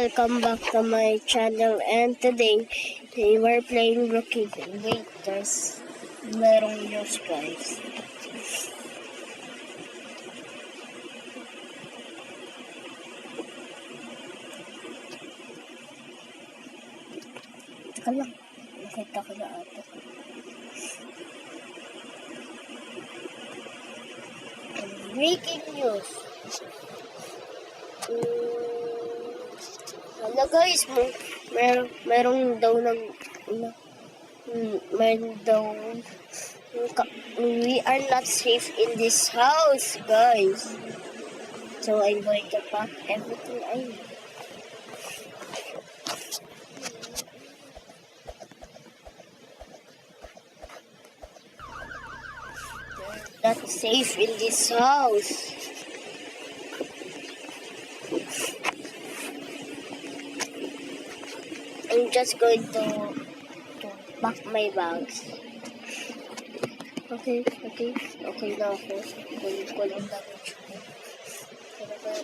welcome back to my channel, and today we're playing Brookhaven. Wait, merong news, guys. Teka lang, nakita ko na ata. Breaking news. Hala guys, merong daw we are not safe in this house, guys. So I'm going to pack everything I need. We're not safe in this house. I'm just going to pack my bags. Okay na ako. Kunin ko lang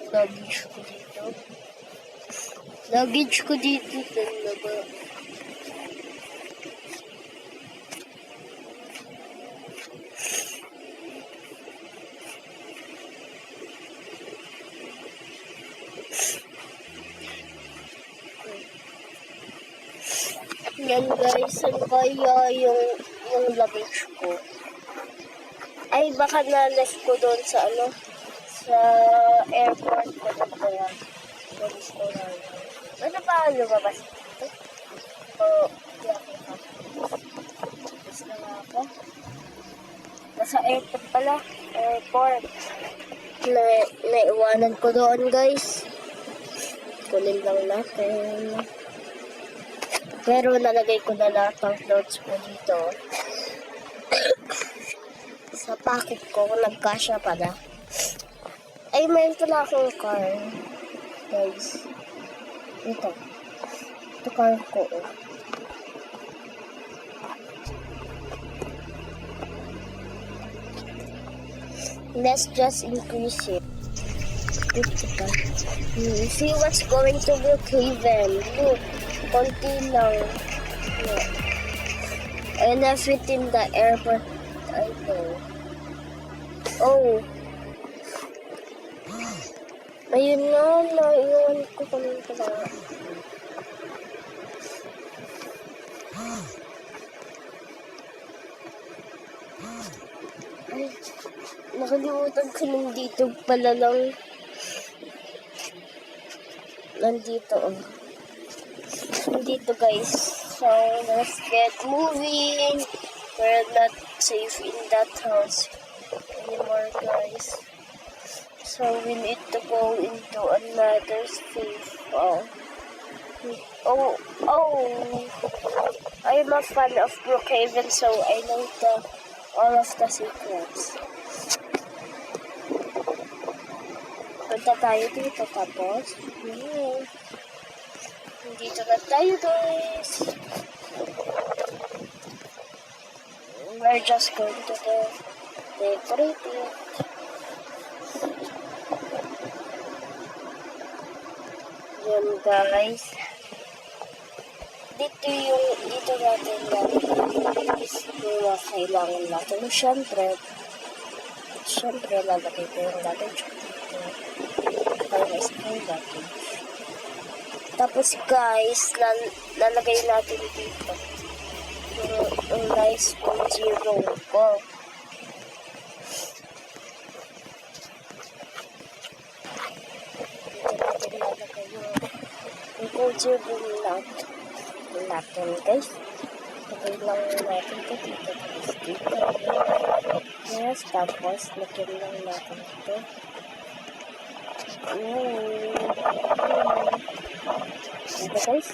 luggage ko. Luggage ko dito. Talaga. Yan guys, saan kaya yung luggage ko? Ay, baka na-left ko doon sa sa airport ko doon kaya. Walis ko na yun. Ano ba lumabas dito? Hindi ako Tapos na nga ako. Nasa airport pala. Airport. Naiwanan ko doon guys. Kunin lang natin. Pero nalagay ko na lahat ng clothes ko dito. Sa packet ko, nagkasya pala. Ay, mayroon pala akong car. Guys. Ito car ko. Let's just increase it. See what's going to Brookhaven. Look. Konti lang. And I fit in the airport. I know. Oh. Ayun na. Naiwan ko kanina pala. Ay. Nakalimutan ko nandito pala lang. Nandito guys, so let's get moving. We're not safe in that house anymore guys, so we need to go into another safe. I'm a fan of Brookhaven, so I know all of the secrets. Punta tayo dito tapos dito na tayo guys. We're just going to decorate it. Yan guys. Dito natin yung mga kailangan natin. Siyempre lalagay ko yung luggage dito. Para sa luggage. Tapos guys, lalagay natin dito yung nice cozy room ko. Dito natin lalagay yung cozy room natin guys. Lagay lang natin ito dito. Yes, tapos lagyan lang natin ito. Ito guys.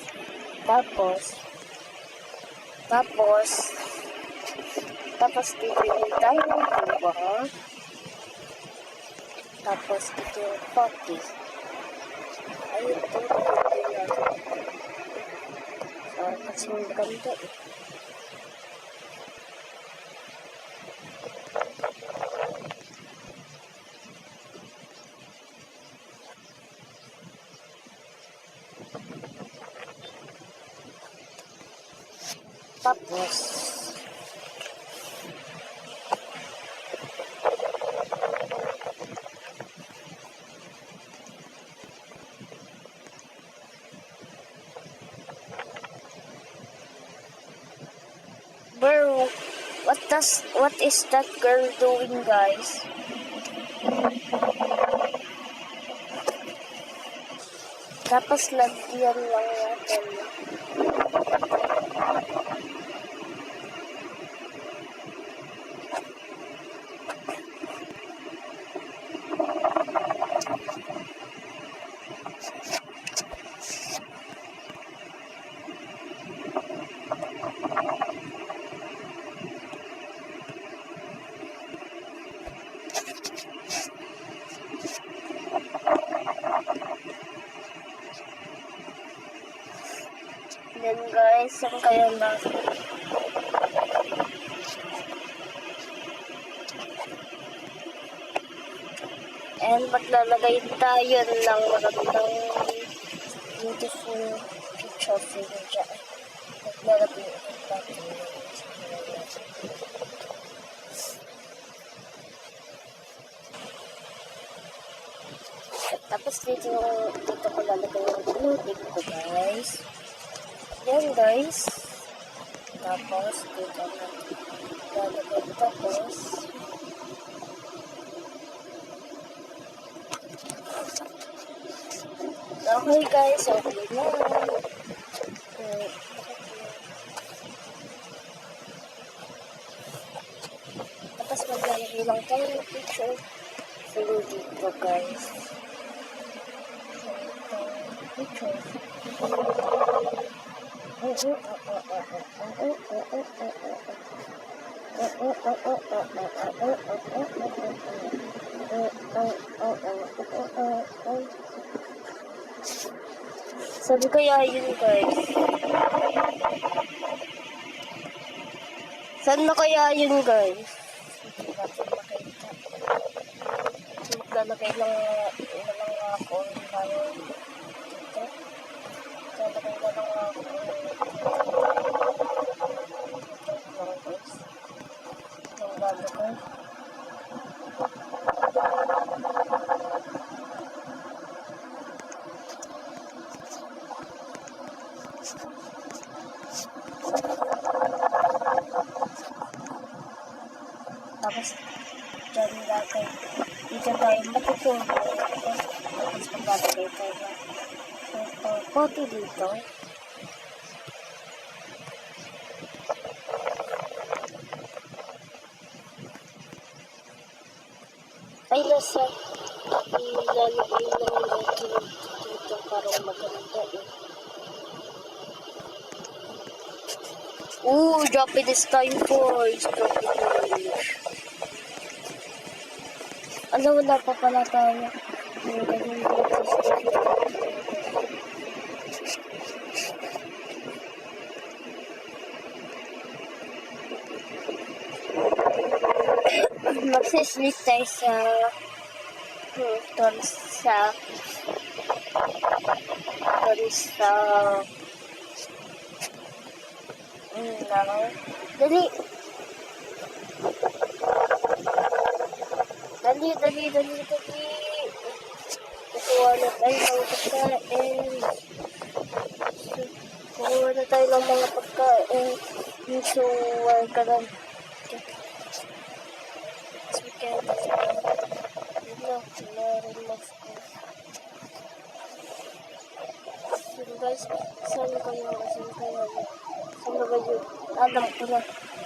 Tapos bibili tayo ng buwa. Tapos ito yung coffee. Ayun, ito natin. Kasi maganda eh. Tapos, bro, what is that girl doing, guys? Tapos lagyan lang natin. Then guys, saan kaya natin? And maglalagay tayo ng magandang beautiful picture frame dyan. Maglalagay natin. Tapos dito ko lalagay yung tubig ko, guys. Yan, guys. Tapos dito na lalagay. Tapos okay, guys. Okay na. Tapos maglalagay lang tayo ng picture frame dito, guys. Picture. Sabi kaya yun, guys. Saan na kaya yun, guys? Hindi natin makita. Maglalagay lang ako ng dito. Lalagay na lang ako ng lalagay. Tapos, dyan lagay. Dito tayo matutulog. Tapos, maglalagay tayo ng pote dito. Ay, nasa ilalagay lang natin dito parang maganda eh. Ooh, Japanese time boys. Japanese. Alam, wala pa pala tayo. Magsislit tayo sa dali. Kukuha na tayo ng pagkain. Kukuha na tayo ng mga pagkain. So, ka lang. Yun na, relax ko. So guys, saan kayo? Saan ba yun? Alam ko na.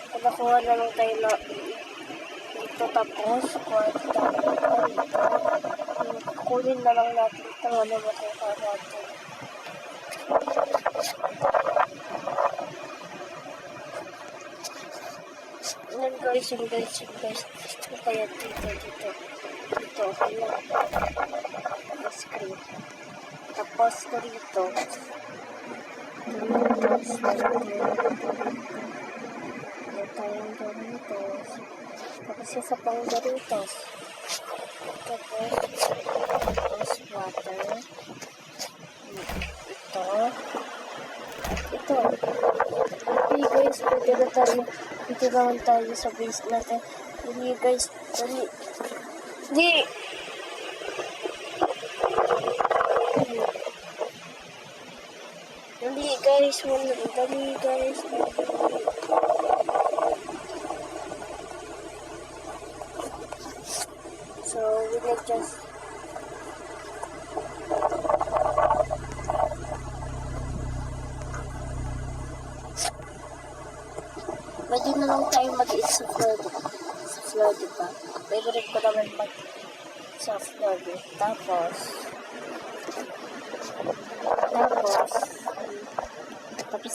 Pagkakuha na lang tayo na dito, tapos kwarta. Kunin na lang natin ito. Ano ba tayo natin? Yan guys. Kaya dito. Okay na. Screen. Tapos ko dito. Tayong Doritos. Tapos isa pang Doritos. Tapos water. Ito. Ha? Ito. Okay guys, pwede na tayo. Dito naman tayo sa base natin. Dali guys, dali. Di! Dali guys, dali guys. So, we will just pwede na lang tayo mag-eat sa Florida. Sa Florida. Favorite ko naman mag sa Florida. Tapos,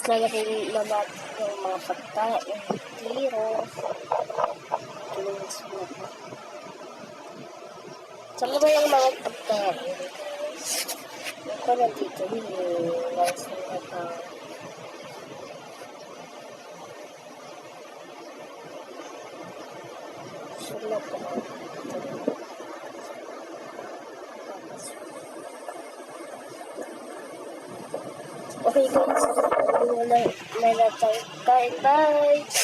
lalagay naman yung mga pagkain, tiro, kinis mo. Saan ba yung mga pagkain? Yung ko nandito, yung rice na nagkain. Sulat ko na. Okay guys, may na tayo kain. Bye!